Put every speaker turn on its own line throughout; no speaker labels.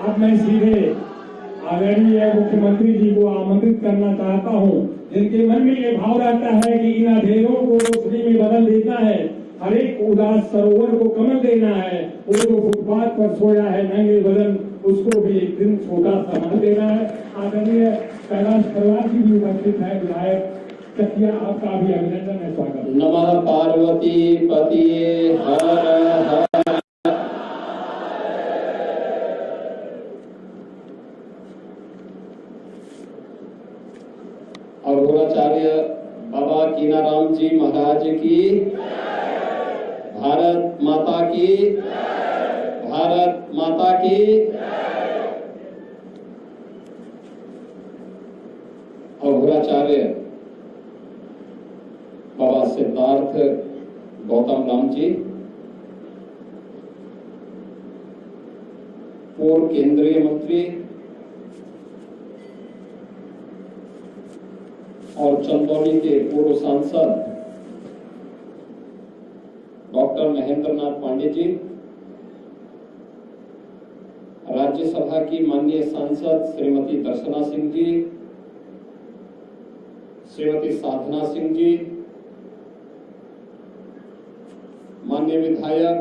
अब मैं सीधे आदरणीय मुख्यमंत्री जी को आमंत्रित करना चाहता हूं, जिनके मन में ये भाव रहता है कि इन अंधेरों को रोशनी में बदल देना है, हर एक उदास सरोवर को कमल देना है, वो जो फुटपाथ पर सोया है नंगे बदन, उसको भी एक दिन छोटा सा मन देना है। आदरणीय कैलाश परिवार जी भी उपस्थित है, विधायक चकिया, आपका भी अभिनंदन है, स्वागत।
नमः पार्वती पतिये हर हर। अघोराचार्य बाबा कीनाराम जी महाराज की, भारत माता की, भारत माता की। अघोराचार्य बाबा सिद्धार्थ गौतम राम जी, पूर्व केंद्रीय मंत्री और चंदौली के पूर्व सांसद डॉक्टर महेंद्र नाथ पांडे जी, राज्यसभा की माननीय सांसद श्रीमती दर्शना सिंह जी, श्रीमती साधना सिंह जी, माननीय विधायक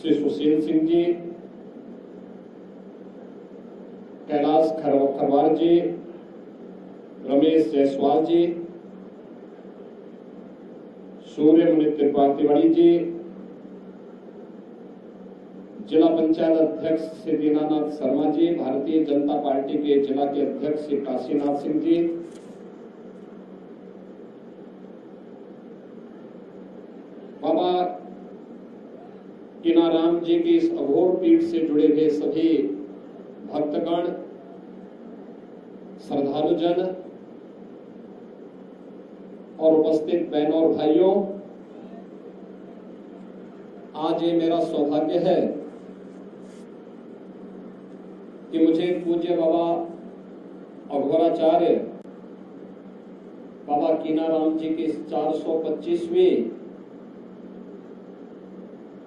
श्री सुशील सिंह जी, कैलाश खरवार जी, रमेश जायसवाल जी, सूर्यमुनि त्रिपाठी जी, जिला पंचायत अध्यक्ष श्री दीनानाथ शर्मा जी, भारतीय जनता पार्टी के जिला के अध्यक्ष श्री काशीनाथ सिंह जी, बाबा कीनाराम जी की इस अघोर पीठ से जुड़े हुए सभी भक्तगण, श्रद्धालुजन और उपस्थित बहनों और भाइयों, आज ये मेरा सौभाग्य है कि मुझे पूज्य बाबा अघोराचार्य बाबा कीनाराम जी की 425वीं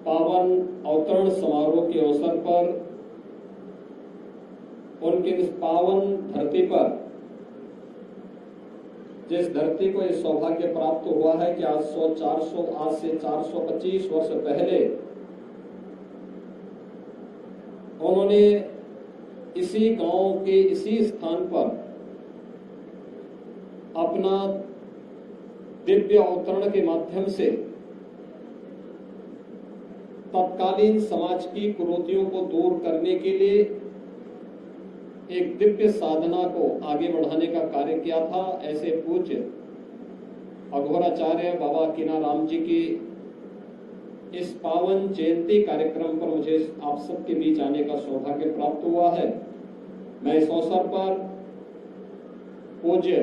पावन अवतरण समारोह के अवसर पर उनके इस पावन धरती पर, जिस धरती को यह सौभाग्य प्राप्त हुआ है कि आज से 425 वर्ष पहले उन्होंने इसी गांव के इसी स्थान पर अपना दिव्य अवतरण के माध्यम से तत्कालीन समाज की कुरीतियों को दूर करने के लिए एक दिव्य साधना को आगे बढ़ाने का कार्य किया था। ऐसे पूज्य अघोराचार्य बाबा कीनाराम जी की इस पावन जयंती कार्यक्रम पर मुझे आप सबके बीच आने का सौभाग्य प्राप्त हुआ है। मैं इस अवसर पर पूज्य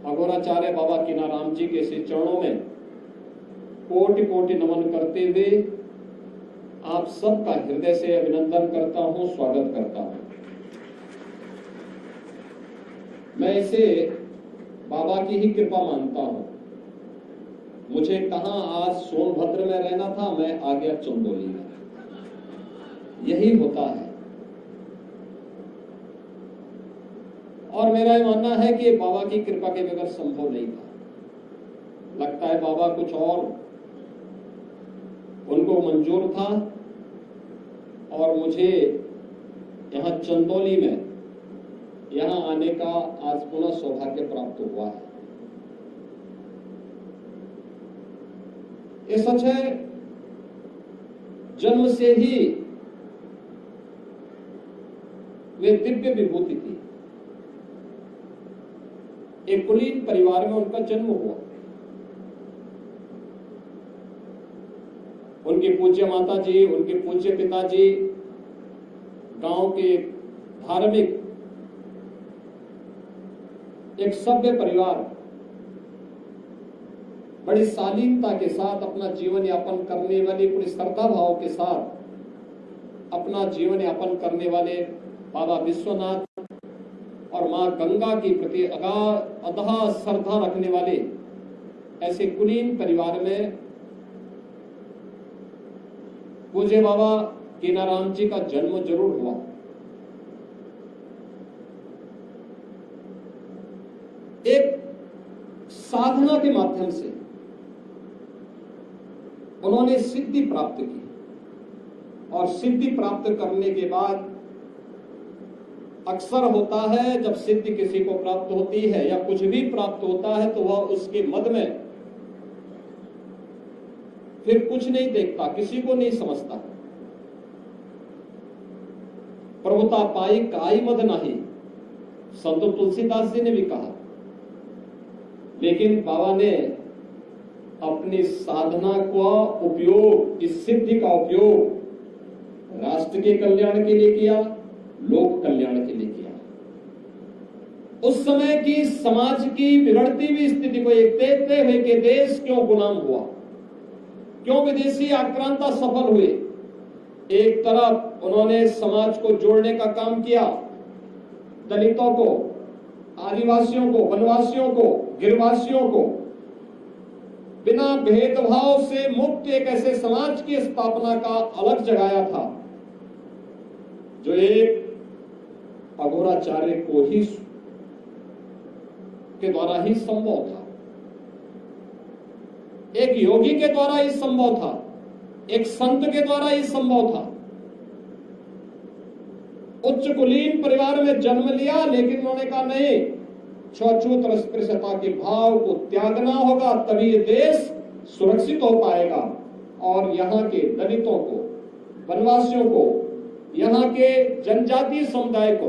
अघोराचार्य बाबा कीनाराम जी के श्री चरणों में कोटि कोटि नमन करते हुए आप सबका हृदय से अभिनंदन करता हूं, स्वागत करता हूं। मैं इसे बाबा की ही कृपा मानता हूं। मुझे कहां आज सोनभद्र में रहना था, मैं आ गया चंदौली में। यही होता है और मेरा यह मानना है कि बाबा की कृपा के बगैर संभव नहीं था। लगता है बाबा कुछ और उनको मंजूर था और मुझे यहाँ चंदौली में यहाँ आने का आज पुनः सौभाग्य प्राप्त हुआ है। ये सच है, जन्म से ही वे दिव्य विभूति थी। एक कुलीन परिवार में उनका जन्म हुआ। उनके पूज्य माता जी, उनके पूज्य पिताजी गांव के धार्मिक एक सभ्य परिवार बड़ी शालीनता के साथ अपना जीवन यापन करने वाले, पूरी श्रद्धा भाव के साथ अपना जीवन यापन करने वाले बाबा विश्वनाथ और मां गंगा के प्रति अगाध श्रद्धा रखने वाले ऐसे कुलीन परिवार में पूज्य बाबा कीनाराम जी का जन्म जरूर हुआ, एक साधना के माध्यम से उन्होंने सिद्धि प्राप्त की और सिद्धि प्राप्त करने के बाद अक्सर होता है जब सिद्धि किसी को प्राप्त होती है या कुछ भी प्राप्त होता है तो वह उसके मद में फिर कुछ नहीं देखता, किसी को नहीं समझता। प्रभुता पाई काई मद नहीं, संत तुलसीदास जी ने भी कहा। लेकिन बाबा ने अपनी साधना का उपयोग, इस सिद्धि का उपयोग राष्ट्र के कल्याण के लिए किया, लोक कल्याण के लिए किया। उस समय की समाज की बिगड़ती हुई स्थिति को एक देखते हुए कि देश क्यों गुलाम हुआ, क्यों विदेशी आक्रांता सफल हुए, एक तरफ उन्होंने समाज को जोड़ने का काम किया, दलितों को, आदिवासियों को, वनवासियों को, गिरवासियों को बिना भेदभाव से मुक्त एक ऐसे समाज की स्थापना का अलग जगाया था जो एक अघोराचार्य को ही के द्वारा ही संभव था, एक योगी के द्वारा ही संभव था, एक संत के द्वारा ही संभव था। उच्च कुलीन परिवार में जन्म लिया, लेकिन उन्होंने कहा नहीं, छूत अस्पृश्यता के भाव को त्यागना होगा, तभी ये देश सुरक्षित हो पाएगा। और यहाँ के दलितों को, वनवासियों को, यहाँ के जनजातीय समुदाय को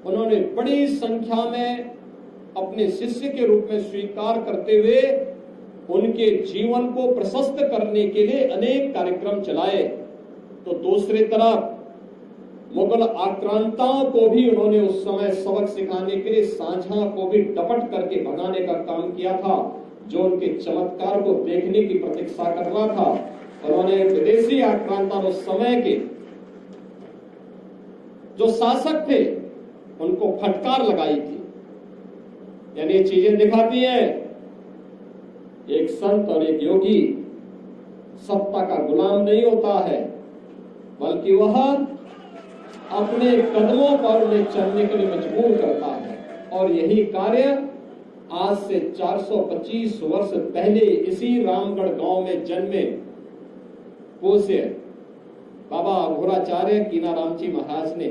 उन्होंने बड़ी संख्या में अपने शिष्य के रूप में स्वीकार करते हुए उनके जीवन को प्रशस्त करने के लिए अनेक कार्यक्रम चलाए। तो दूसरी तरफ मुगल आक्रांताओं को भी उन्होंने उस समय सबक सिखाने के लिए सांझा को भी डपट करके भगाने का काम किया था, जो उनके चमत्कार को देखने की प्रतीक्षा कर रहा था। उन्होंने विदेशी आक्रांता उस समय के जो शासक थे उनको फटकार लगाई थी। यानी ये चीजें दिखाती हैं एक संत और एक योगी सत्ता का गुलाम नहीं होता है, बल्कि वह अपने कदमों पर उन्हें चलने के लिए मजबूर करता है। और यही कार्य आज से 425 वर्ष पहले इसी रामगढ़ गांव में जन्मे पूज्य बाबा अघोराचार्य कीनाराम जी महाराज ने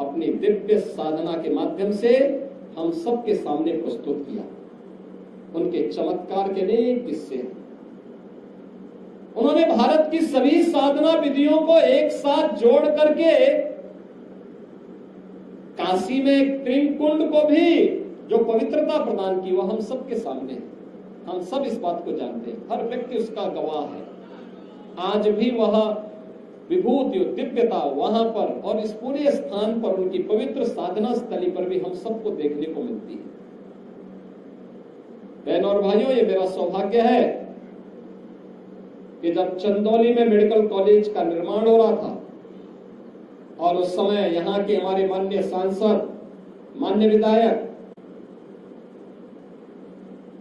अपनी दिव्य साधना के माध्यम से हम सबके सामने प्रस्तुत किया। उनके चमत्कार के अनेक किस्से। उन्होंने भारत की सभी साधना विधियों को एक साथ जोड़ करके काशी में प्रेम कुंड को भी जो पवित्रता प्रदान की, वह हम सबके सामने है। हम सब इस बात को जानते हैं, हर व्यक्ति उसका गवाह है। आज भी वह विभूति और दिव्यता वहां पर और इस पूरे स्थान पर, उनकी पवित्र साधना स्थली पर भी हम सबको देखने को मिलती है। बहनों और भाइयों, ये मेरा सौभाग्य है कि जब चंदौली में मेडिकल कॉलेज का निर्माण हो रहा था और उस समय यहाँ के हमारे माननीय सांसद, माननीय विधायक,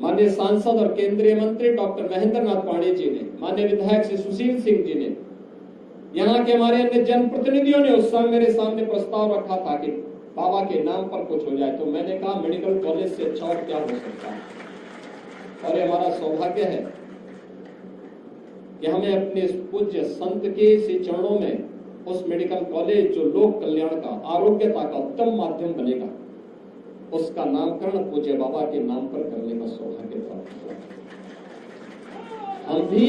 माननीय सांसद और केंद्रीय मंत्री डॉक्टर महेंद्र नाथ पांडे जी ने, माननीय विधायक श्री सुशील सिंह जी ने, यहाँ के हमारे अन्य जनप्रतिनिधियों ने उस समय मेरे सामने प्रस्ताव रखा था कि बाबा के नाम पर कुछ हो जाए। तो मैंने कहा मेडिकल कॉलेज से अच्छा और क्या हो सकता है। और ये हमारा सौभाग्य है कि हमें अपने पूज्य संत के इसी चरणों में उस मेडिकल कॉलेज जो लोक कल्याण का, आरोग्यता का उत्तम माध्यम बनेगा, उसका नामकरण पूज्य बाबा के नाम पर करने का सौभाग्य प्राप्त हुआ। हम भी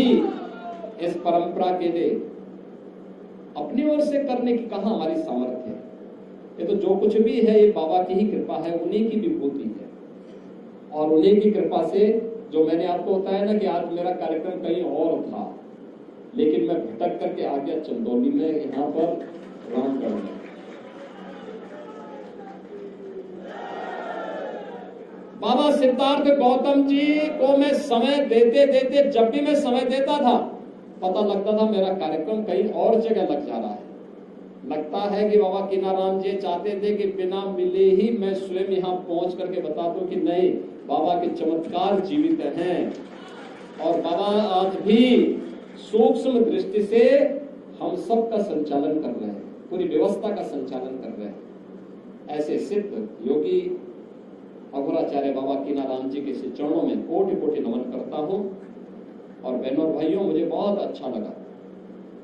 इस परंपरा के लिए अपनी ओर से करने की कहां हमारी सामर्थ्य है। ये तो जो कुछ भी है ये बाबा की ही कृपा है, उन्हीं की विभूति है। और उन्हीं की कृपा से जो मैंने आपको बताया ना कि आज मेरा कार्यक्रम कहीं और था, लेकिन मैं भटक करके आ गया चंदौली में, यहाँ पर रामगढ़ में। बाबा सिद्धार्थ गौतम जी को मैं समय देते देते, जब भी मैं समय देता था, पता लगता था मेरा कार्यक्रम कहीं और जगह लग जा रहा है। लगता है कि बाबा कीनाराम जी चाहते थे कि बिना मिले ही मैं स्वयं यहाँ पहुंच करके बता दूं कि नहीं, बाबा के चमत्कार जीवित हैं। और बाबा आज भी सूक्ष्म दृष्टि से हम उत्सव का संचालन कर रहे हैं, पूरी व्यवस्था का संचालन कर रहे हैं। ऐसे सिद्ध योगी अघोराचार्य बाबा कीनाराम जी के चरणों में कोटि कोटि नमन करता हूं। और बहनों और भाइयों, मुझे बहुत अच्छा लगा,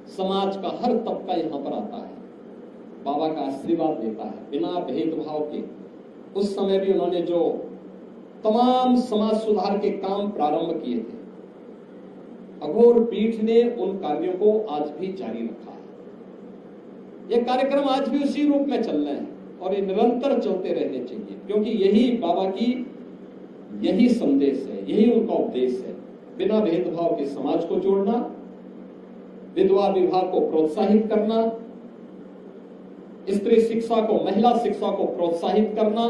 समाज का हर तबका यहाँ पर आता है, बाबा का आशीर्वाद लेता है बिना भेदभाव के। उस समय भी उन्होंने जो तमाम समाज सुधार के काम प्रारंभ किए थे, अघोर पीठ ने उन कार्यों को आज भी जारी रखा है। ये कार्यक्रम आज भी उसी रूप में चल रहे हैं और ये निरंतर चलते रहने चाहिए, क्योंकि यही बाबा की यही संदेश है, यही उनका उपदेश है, बिना भेदभाव के समाज को जोड़ना, विधवा विवाह को प्रोत्साहित करना, स्त्री शिक्षा को, महिला शिक्षा को प्रोत्साहित करना,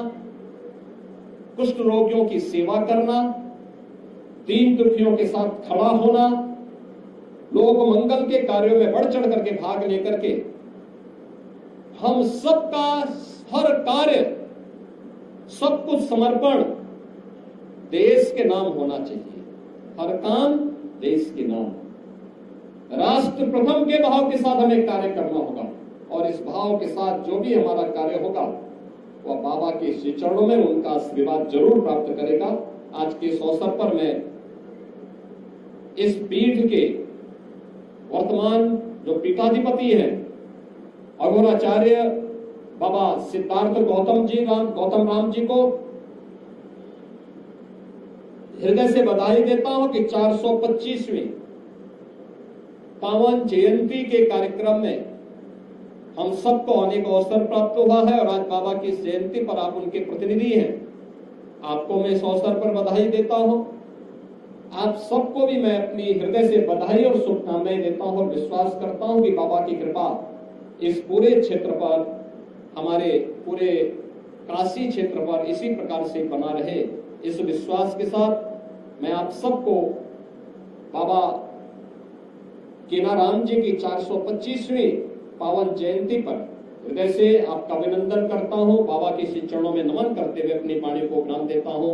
कुष्ठ रोगियों की सेवा करना, दीन दुखियों के साथ खड़ा होना, लोक मंगल के कार्यों में बढ़ चढ़ करके भाग लेकर के हम सबका हर कार्य, सब कुछ समर्पण देश के नाम होना चाहिए। हर काम देश के नाम, राष्ट्र प्रथम के भाव के साथ हमें कार्य करना होगा। और इस भाव के साथ जो भी हमारा कार्य होगा वह बाबा के श्री चरणों में उनका आशीर्वाद जरूर प्राप्त करेगा। आज के इस अवसर पर मैं इस पीठ के वर्तमान जो पीठाधिपति हैं अघोराचार्य बाबा सिद्धार्थ गौतम राम जी को हृदय से बधाई देता हूं कि 425वीं पावन जयंती के कार्यक्रम में हम सबको आने का अवसर प्राप्त हुआ है। और आज बाबा की इस जयंती पर आप उनके प्रतिनिधि हैं, आपको मैं इस अवसर पर बधाई देता हूं। आप सबको भी मैं अपनी हृदय से बधाई और शुभकामनाएं देता हूं और विश्वास करता हूं कि बाबा की कृपा इस पूरे क्षेत्र पर, हमारे पूरे काशी क्षेत्र पर इसी प्रकार से बना रहे। इस विश्वास के साथ मैं आप सबको बाबा कीनाराम जी की 425वीं पावन जयंती पर हृदय से आपका अभिनंदन करता हूं। बाबा के श्री चरणों में नमन करते हुए अपनी वाणी को उपनाम देता हूं।